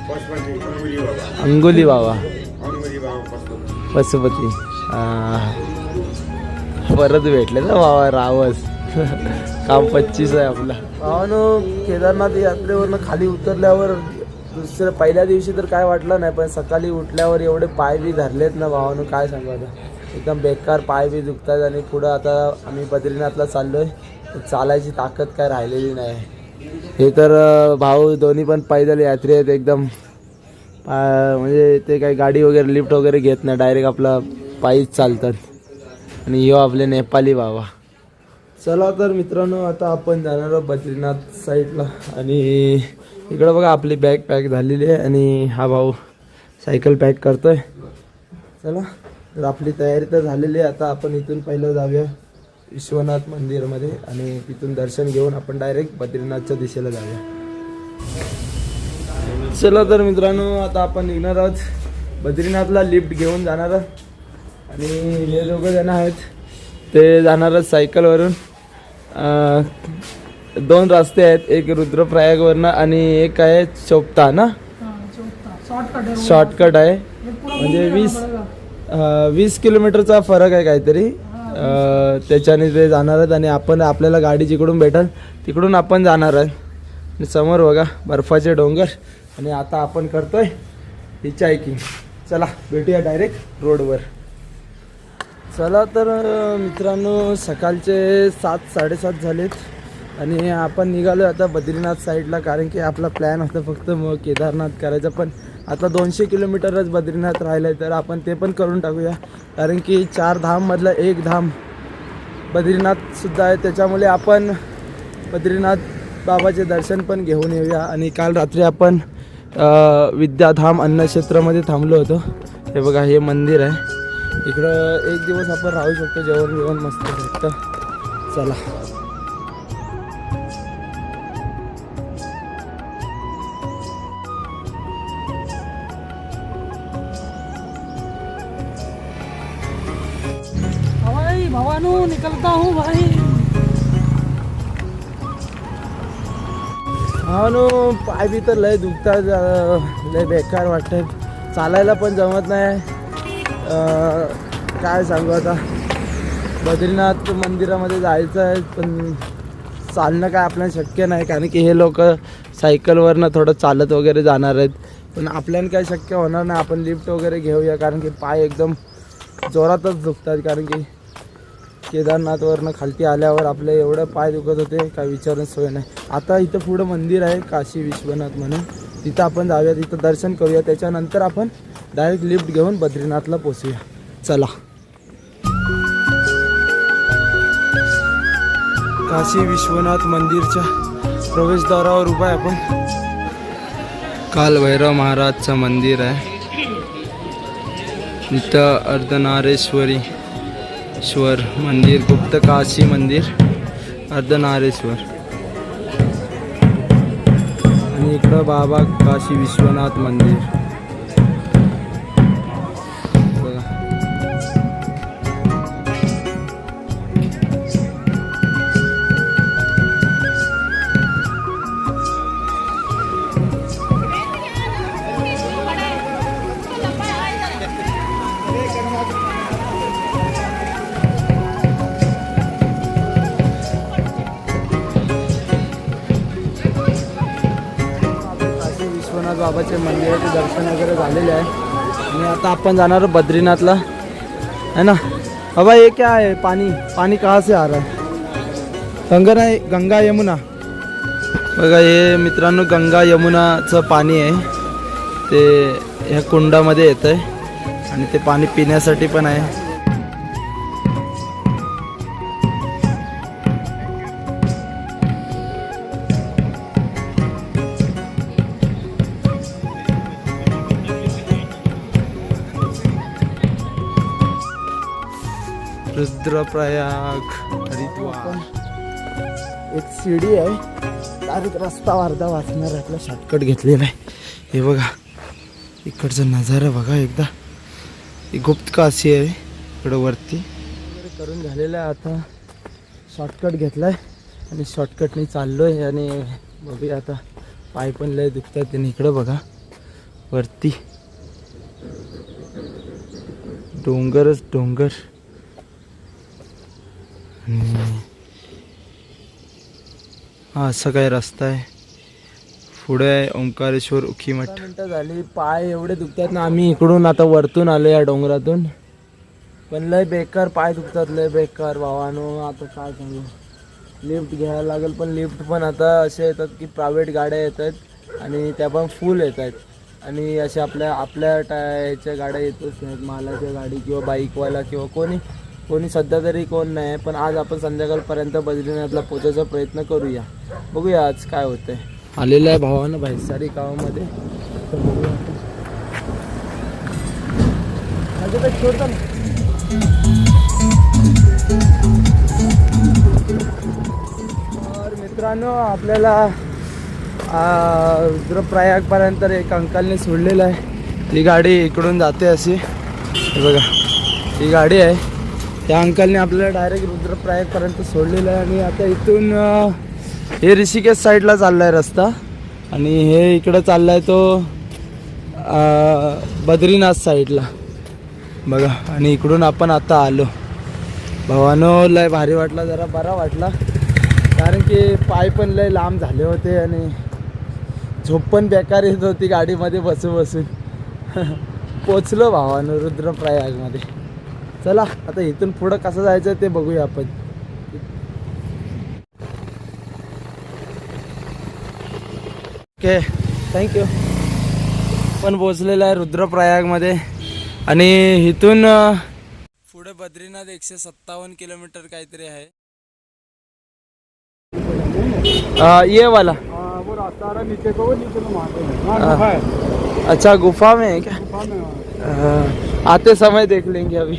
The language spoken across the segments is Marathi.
अंगुली बाबा पशुपती. परत भेटले ना बाबा रावस. काम 25 आहे आपला. भावानो केदारनाथ यात्रेवरनं खाली उतरल्यावर पहिल्या दिवशी तर काय वाटलं नाही, पण सकाळी उठल्यावर एवढे पाय बी धरलेत ना भावानो, काय सांगू आता. एकदम बेकार पाय बी दुखतात. आणि पुढं आता आम्ही बद्रीनाथला चाललोय, चालायची ताकद काय राहिलेली नाही. हे तर भाऊ दोन्ही पण पैदल यात्री आहेत एकदम. म्हणजे ते काही गाडी वगैरे लिफ्ट वगैरे घेत नाही, डायरेक्ट आपला पायीच चालतात. आणि ह्यो आपले नेपाली बाबा. चला तर मित्रांनो आता आपण जाणार आहोत बद्रीनाथ साईडला. आणि इकडं बघा आपली बॅग पॅक झालेली आहे आणि हा भाऊ सायकल पॅक करतोय. चला तर आपली तयारी तर झालेली आहे. आता आपण इथून पहिलं जाऊया विश्वनाथ मंदिरमध्ये आणि तिथून दर्शन घेऊन आपण डायरेक्ट बद्रीनाथच्या दिशेला जाऊया. चला तर मित्रांनो आता आपण निघणार आहोत बद्रीनाथला. लिफ्ट घेऊन जाणार आहोत आणि हे दोघं जण आहेत ते जाणार आहेत सायकलवरून. 2 रस्ते आहेत, एक रुद्रप्रयागवरनं आणि एक आहे चोपता ना, शॉर्टकट आहे. म्हणजे 20 किलोमीटरचा फरक आहे काहीतरी. त्याच्याने ते जाणार आहेत आणि आपण आपल्याला गाडी जिकडून भेटेल तिकडून आपण जाणार आहे. आणि समोर बघा बर्फाचे डोंगर. आणि आता आपण करतोय हिचायकिंग. चला भेटूया डायरेक्ट रोडवर. चला तर मित्रांनो सकाळचे 7-7:30 झालेत आणि आपण निघालो आता बद्रीनाथ साईडला. कारण की आपला प्लॅन होता फक्त मग केदारनाथ करायचा, पण आता 200 किलोमीटरच बद्रीनाथ राहिलं आहे तर आपण ते पण करून टाकूया. कारण की 4 धाममधलं एक धाम बद्रीनाथसुद्धा आहे, त्याच्यामुळे आपण बद्रीनाथ बाबाचे दर्शन पण घेऊन येऊया. आणि काल रात्री आपण विद्याधाम अन्नक्षेत्रामध्ये थांबलो होतो. हे बघा हे मंदिर आहे. इकडं एक दिवस आपण राहू शकतो, जेवण बिवण मस्त भेटतं. चला भावानो निकलता हूँ भाई. भावानो पाय बी तर लय दुखतात, लय बेकार वाटतं. चालायला पण जमत नाही. काय सांगू आता. बद्रीनाथ मंदिरामध्ये जायचं आहे पण चालणं काय आपल्याला शक्य नाही, कारण की हे लोक सायकलवरनं थोडं चालत वगैरे जाणार आहेत. पण आपल्याला काय शक्य होणार नाही. आपण लिफ्ट वगैरे घेऊया कारण की पाय एकदम जोरातच दुखतात. कारण की केदारनाथवरनं खालती आल्यावर आपले एवढं पाय दुखत होते काय विचारून सोय नाही. आता इथं पुढं मंदिर आहे काशी विश्वनाथ म्हणून, तिथं आपण जाऊया, तिथं दर्शन करूया. त्याच्यानंतर आपण डायरेक्ट लिफ्ट घेऊन बद्रीनाथला पोचूया. चला काशी विश्वनाथ मंदिरच्या प्रवेशद्वारावर उभा आहे आपण. काल भैरव महाराजचं मंदिर आहे. इथं अर्धनारेश्वरी श्वर मंदिर, गुप्त काशी मंदिर, अर्धनारेश्वर. आणि इकडं बाबा काशी विश्वनाथ मंदिर. बाबाचे मंदिराचे दर्शन वगैरे झालेले आहे आणि आता आपण जाणार बद्रीनाथला है ना. बाबा ये क्या है, पानी पानी कहाँ से आ रहा है? गंगा यमुना. बघा हे मित्रांनो गंगा यमुनाचं पाणी आहे. ते ह्या कुंडामध्ये येतं आहे आणि ते पाणी पिण्यासाठी पण आहे. रुद्रप्रयाग हरिद्वार. एक सीडी आहे, डायरेक्ट रस्ता अर्धा वाचणार आहे. आपला शॉर्टकट घेतलेला आहे. हे बघा इकडचा नजारा बघा एकदा. ही गुप्त काशी आहे इकडं वरती वगैरे करून झालेलं आहे. आता शॉर्टकट घेतला आहे आणि शॉर्टकटने चाललो आहे. आणि बघूया आता पाय पण लय दुखतात. आणि इकडं बघा वरती डोंगरच डोंगर. हा असा काय रस्ता आहे. पुढे आहे ओंकारेश्वर उखीमठ. मिनटं झाली, पाय एवढे दुखतात ना. आम्ही इकडून आता वरतून आलो या डोंगरातून, पण लय बेकार पाय दुखतात, लय बेकार भावानो. आता काय सांगू, लिफ्ट घ्यायला लागेल, पण लिफ्ट पण आता असे येतात की प्रायव्हेट गाड्या येत आहेत आणि त्या पण फुल येत आहेत. आणि अशा आपल्या ह्याच्या गाड्या येतच नाहीत, मालाच्या गाडी किंवा बाईकवाला किंवा कोणी सध्या तरी कोण नाही. पण आज आपण संध्याकाळपर्यंत बद्रीनाथला पोचायचा प्रयत्न करूया. बघूया आज काय होतंय. आलेलं आहे भावानं भाईसारी गावामध्ये, तर बघूया आपण. तर मित्रांनो, आपल्याला रुद्रप्रयागपर्यंत एक अंकलने सोडलेलं आहे. ही गाडी इकडून जाते अशी, हे बघा ही गाडी आहे. त्या अंकलने आपल्याला डायरेक्ट रुद्रप्रयागपर्यंत सोडलेलं आहे. आणि आता इथून हे ऋषिकेश साईडला चालला आहे रस्ता, आणि हे इकडं चालला आहे तो बद्रीनाथ साईडला बघा. आणि इकडून आपण आता आलो भावानो. लय भारी वाटला, जरा बरा वाटला, कारण की पाय पण लय लांब झाले होते आणि झोप पण बेकार येत होती गाडीमध्ये बसून. पोचलो भावानो रुद्रप्रयागमध्ये. चला आता इथून पुढं कसं जायचं ते बघूया आपण. Okay, thank you. पण पोचलेलं आहे रुद्रप्रयागमध्ये. आणि इथून पुढे बद्रीनाथ 157 किलोमीटर काहीतरी आहे. ये वाला वो रास्ता आ रहा है नीचे को, वो नीचे में महादेव है। हाँ, गुफा है। अच्छा, गुफा में है क्या? गुफा में है। आते समय देख लेंगे अभी।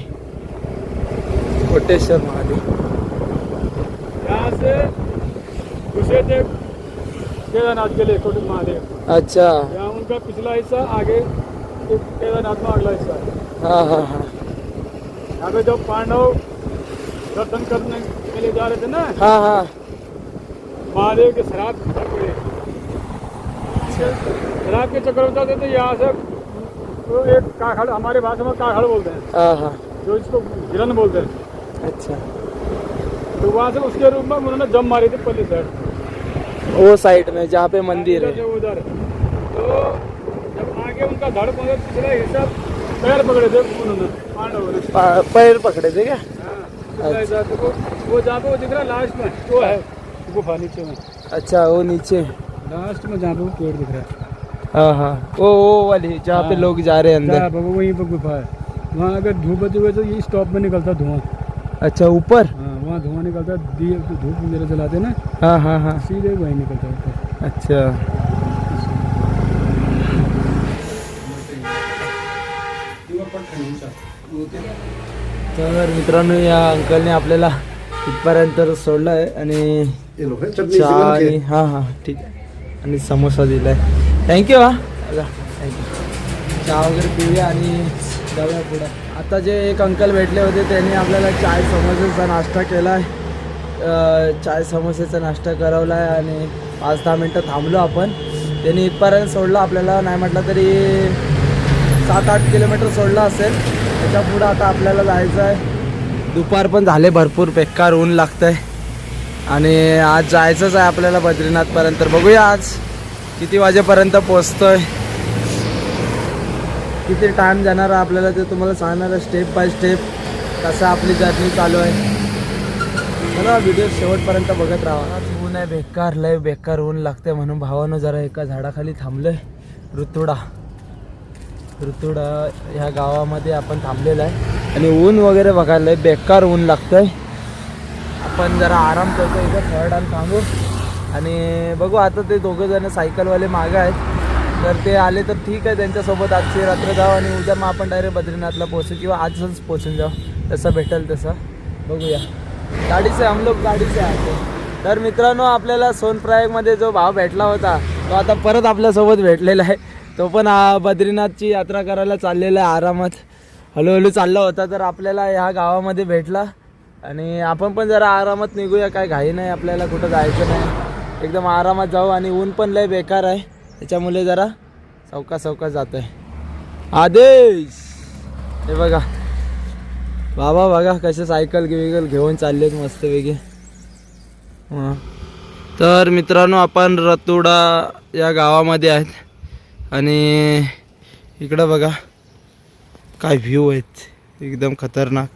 कोटेश्वर महादेव यहाँ से घुसे थे केदारनाथ के लिए, कोटेश्वर महादेव। अच्छा, यहाँ उनका पिछला हिस्सा, आगे केदारनाथ में अगला हिस्सा है। हाँ हाँ हाँ यहाँ पे जब पांडव दर्शन करने के लिए जा रहे थे ना, हाँ हाँ महादेव के शराब पकड़े, शराब के चक्कर होता थे। तो यहाँ से तो एक काखड़, हमारे भाषा में काखड़ बोलते हैं, हाँ हाँ। जो इसको हिरन बोलते हैं। अच्छा, तो वहाँ से उसके रूप में उन्होंने जम मारी थी पल्ली साइड, वो साइड में जहाँ पे मंदिर है। उधर। तो जब आगे उनका धड़ पहुंचा, पिछला हिस्सा पैर पकड़े थे उन्होंने, पांडवों ने। पैर पकड़े थे क्या? हाँ, पिछला हिस्सा। तो वो जहाँ पे वो दिख रहा है लास्ट में, वो है गुफा नीचे में। अच्छा, वो नीचे लास्ट में जहाँ पे वो पेड़ दिख रहा है, हाँ हाँ, वो वाली जहाँ पे लोग जा रहे हैं अंदर। वहीं पर गुफा है। वहाँ अगर धूप बची हुई तो ये स्टॉप में निकलता धुआं। अच्छा, ऊपर? हाँ, वहाँ धुआं निकलता, दिए धूप वगैरह जलाते ना, हाँ हाँ हाँ, सीधे वहीं निकलता ऊपर। अच्छा। तर मित्रांनो, या अंकलने आपल्याला इथपर्यंत सोडलं आहे आणि चहा आणि हां हां ठीक आहे, आणि समोसा दिला आहे. थँक्यू. हां थँक्यू. चहा वगैरे पिऊया आणि जाऊया पुढं. आता जे एक अंकल भेटले होते त्यांनी आपल्याला चाय समोसेचा नाश्ता केला आहे. चाय समोसेचा नाश्ता करवला आहे आणि 5-10 मिनटं थांबलो आपण. त्यांनी इथपर्यंत सोडलं आपल्याला, नाही म्हटलं तरी 7-8 किलोमीटर सोडलं असेल. त्याच्या पुढं आता आपल्याला जायचं आहे. दुपार पण झाले, भरपूर बेकार ऊन लागतं आहे आणि आज जायचंच आहे आपल्याला बद्रीनाथपर्यंत. बघूया आज किती वाजेपर्यंत पोचतोय, किती टाईम जाणार आहे आपल्याला ते तुम्हाला सांगणार आहे स्टेप बाय स्टेप कसं आपली जर्नी चालू आहे. चला व्हिडिओ शेवटपर्यंत बघत राहा. आज ऊन आहे बेकार, लय बेकार ऊन लागते, म्हणून भावानं जरा एका झाडाखाली थांबलोय. ऋतुडा ह्या गावामध्ये आपण थांबलेलं आहे आणि ऊन वगैरे बघायला बेकार ऊन लागतंय. आपण जरा आराम करतो इथं, थोडा टाइम थांबू आणि बघू. आता ते दोघं जण सायकलवाले मागं आहेत, तर ते आले तर ठीक आहे, त्यांच्यासोबत आजची रात्र जाऊ आणि उद्या मग आपण डायरेक्ट बद्रीनाथला पोहोचू किंवा आजच पोहोचून जाऊ, जसं भेटेल तसं बघूया. गाडी से हम लोग गाडी से आते. तर मित्रांनो, आपल्याला सोनप्रयागमध्ये जो भाव भेटला होता तो आता परत आपल्यासोबत भेटलेला आहे. तो पण बद्रीनाथची यात्रा करायला चाललेला आहे आरामात, हळूहळू चालला होता, तर आपल्याला ह्या गावामध्ये भेटला आणि आपण पण जरा आरामात निघूया. काय घाई नाही आपल्याला, कुठं जायचं नाही, एकदम आरामात जाऊ. आणि ऊन पण लय बेकार आहे, त्याच्यामुळे जरा सावकाश जातोय. आदेश हे बघा बाबा बघा कसे सायकल घेऊन चाललेत मस्त वेगळे. तर मित्रांनो आपण रतुडा या गावामध्ये आहेत आणि इकडं बघा काय व्ह्यू आहेत एकदम खतरनाक.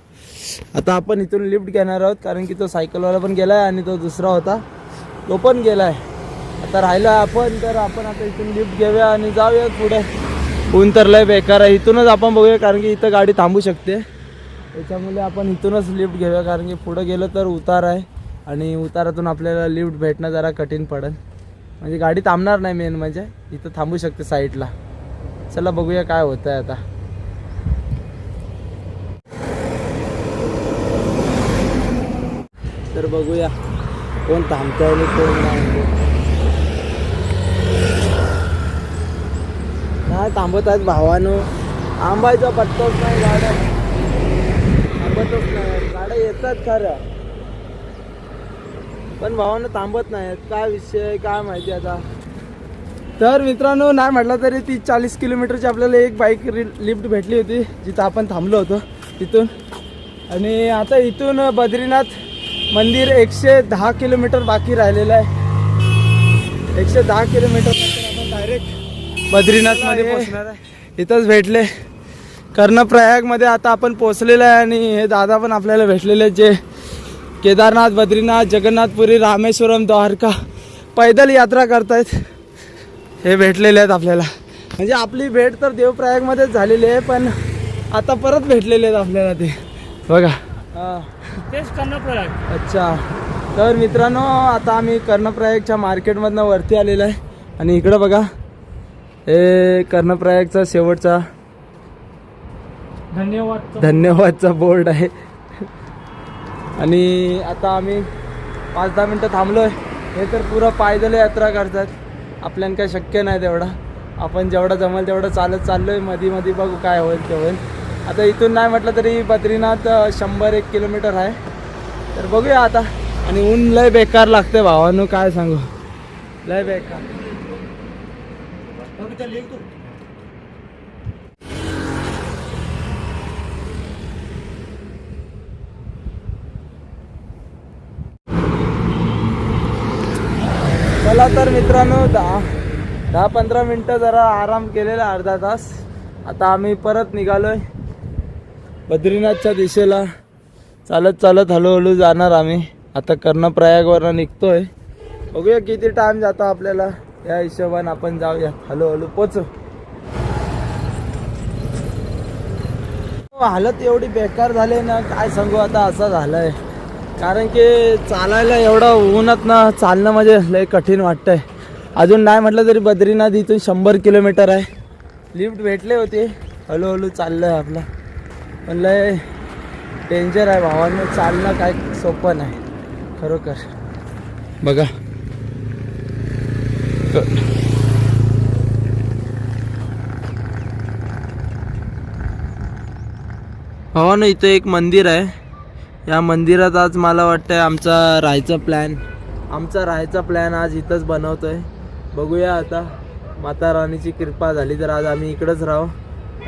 आता आपण इथून लिफ्ट घेणार आहोत कारण की तो सायकलवाला पण गेलाय आणि तो दुसरा होता तो पण गेलाय. आता राहिला आपण तर आपण आता इथून लिफ्ट घेऊया आणि जाऊया पुढे. ऊन तर लय बेकार आहे. इथूनच आपण बघूया कारण की इथं गाडी थांबू शकते त्याच्यामुळे आपण इथूनच लिफ्ट घेऊया कारण की पुढं गेलं तर उतार आहे आणि उतारातून आपल्याला लिफ्ट भेटणं जरा कठीण पडेल. म्हणजे गाडी थांबणार नाही मेन म्हणजे इथं थांबू शकते साईडला. चला बघूया काय होतं आहे आता. तर बघूया कोण थांबतंय आणि कोण नाही थांबत आहेत. भावानो थांबायचा पत्ताच नाही. गाड्या थांबतच नाही. गाड्या येतात खरं पण भावानं थांबत नाहीत. काय विषय काय माहिती आता. तर मित्रांनो नाही म्हटलं तरी 30-40 किलोमीटरची आपल्याला एक बाईक लिफ्ट भेटली होती जिथं आपण थांबलो होतो तिथून. आणि आता इथून बद्रीनाथ मंदिर 110 किलोमीटर बाकी राहिलेलं आहे. 110 किलोमीटर आपण डायरेक्ट बद्रीनाथमध्ये पोहोचणार आहे. इथंच भेटले कर्णप्रयागमध्ये आता आपण पोहोचलेलं आहे आणि हे दादा पण आपल्याला भेटलेले जे केदारनाथ बद्रीनाथ जगन्नाथपुरी रामेश्वरम द्वारका पैदल यात्रा करतायत हे भेटलेले आहेत आपल्याला. म्हणजे आपली भेट तर देवप्रयागमध्येच झालेली आहे पण आता परत भेटलेले आहेत आपल्याला ते बघा. तेच कर्णप्रयाग. अच्छा तर मित्रांनो आता आम्ही कर्णप्रयागच्या मार्केटमधनं वरती आलेलो आहे आणि इकडं बघा हे कर्णप्रयागचा शेवटचा धन्यवादचा बोर्ड आहे. आणि आता आम्ही 5-10 मिनटं थांबलोय. हे तर पुरं पायदल यात्रा करतात. आपल्याला काय शक्य नाही तेवढा. आपण जेवढा जमेल तेवढं चालत चाललोय. मध्ये बघू काय होईल ते होईल. आता इथून नाही म्हटलं तरी बद्रीनाथ 100-1 किलोमीटर आहे तर बघूया आता. आणि ऊन लय बेकार लागते भावानं काय सांगू लय बेकार. चला तर मित्रांनो 10-15 मिनटं जरा आराम केलेला अर्धा तास. आता आम्ही परत निघालोय बद्रीनाथच्या दिशेला. चालत हळूहळू जाणार आम्ही. आता कर्णप्रयागवरून निघतोय. बघूया किती टाइम जातो आपल्याला या हिशोबाने आपण जाऊया हळूहळू पोचू. हालत एवढी बेकार झाली ना काय सांगू. आता असं झालंय कारण की चालायला एवढं ऊनात ना चालणं म्हणजे लय कठीण वाटतंय. अजून नाही म्हटलं तरी बद्रीनाथ इथून 100 किलोमीटर आहे. लिफ्ट भेटले होते हळूहळू चाललं आहे आपलं पण लय डेंजर आहे भावांनो. चालणं काय सोपं नाही खरोखर. बघा भावांनो इथं एक मंदिर आहे. या मंदिरात आज मला वाटतंय आमचा राहायचा प्लॅन आज इथंच बनवतोय. बघूया आता माता राणीची कृपा झाली तर आज आम्ही इकडंच राहू.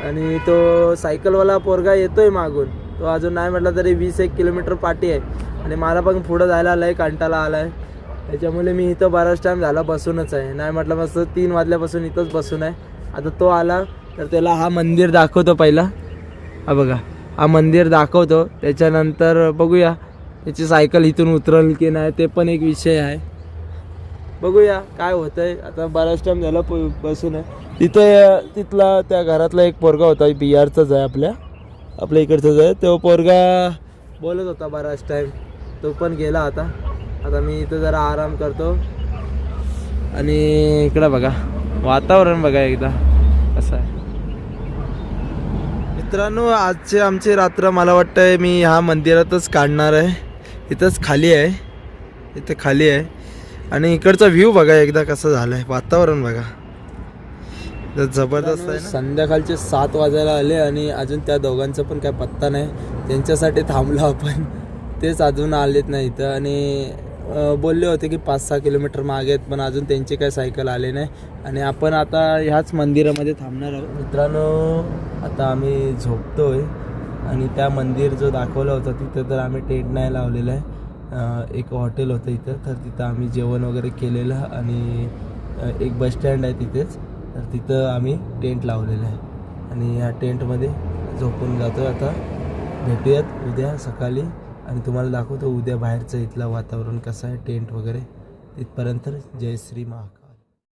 आणि तो सायकलवाला पोरगा येतोय मागून. तो अजून नाही म्हटलं तरी 20-1 किलोमीटर पाठी आहे आणि मला पण पुढं जायला आलाय कंटाळा आलाय. त्याच्यामुळे मी इथं बराच टाईम झाला बसूनच आहे. नाही म्हटलं मस्त 3 वाजल्यापासून इथंच बसून आहे. आता तो आला तर त्याला हा मंदिर दाखवतो पहिला. हा बघा हा मंदिर दाखवतो त्याच्यानंतर बघूया त्याची सायकल इथून उतरल की नाही ते पण एक विषय आहे. बघूया काय होतंय. आता बराच टाईम झाला बसून आहे. तिथला त्या घरातला एक पोरगा होता बिहारचाच आहे आपल्या इकडचाच आहे. तो पोरगा बोलत होता बराच टाईम. तो पण गेला आता मी इथं जरा आराम करतो. आणि इकडं बघा वातावरण बघा एकदा कसं आहे. मित्रांनो आजची आमची रात्र मला वाटतंय मी ह्या मंदिरातच काढणार आहे. इथंच खाली आहे आणि इकडचा व्ह्यू बघा एकदा कसं झालंय. वातावरण बघा जबरदस्त आहे. संध्याकाळचे 7 वाजायला आले आणि अजून त्या दोघांचा पण काय पत्ता नाही. त्यांच्यासाठी थांबलो आपण. तेच अजून आलेत नाही इथं. आणि बोलले होते की 5-6 किलोमीटर मागे आहेत, पण अजून त्यांचे काय सायकल आले नाही. आणि आपण आता ह्याच मंदिरामध्ये थांबणार आहोत. मित्रांनो आता आम्ही झोपतोय आणि त्या मंदिर जो दाखवला होता तिथं तर आम्ही टेंट नाही लावलेला आहे. एक हॉटेल होतं इथं, तर तिथं आम्ही जेवण वगैरे केलेलं आणि एक बसस्टँड आहे तिथेच, तर तिथं आम्ही टेंट लावलेलं आहे आणि ह्या टेंटमध्ये झोपून जातो. आता भेटूयात उद्या सकाळी आणि तुम्हाला दाखवतो उद्या बाहेरचं इथलं वातावरण कसं आहे, टेंट वगैरे. तिथपर्यंत जय श्री महाकाल.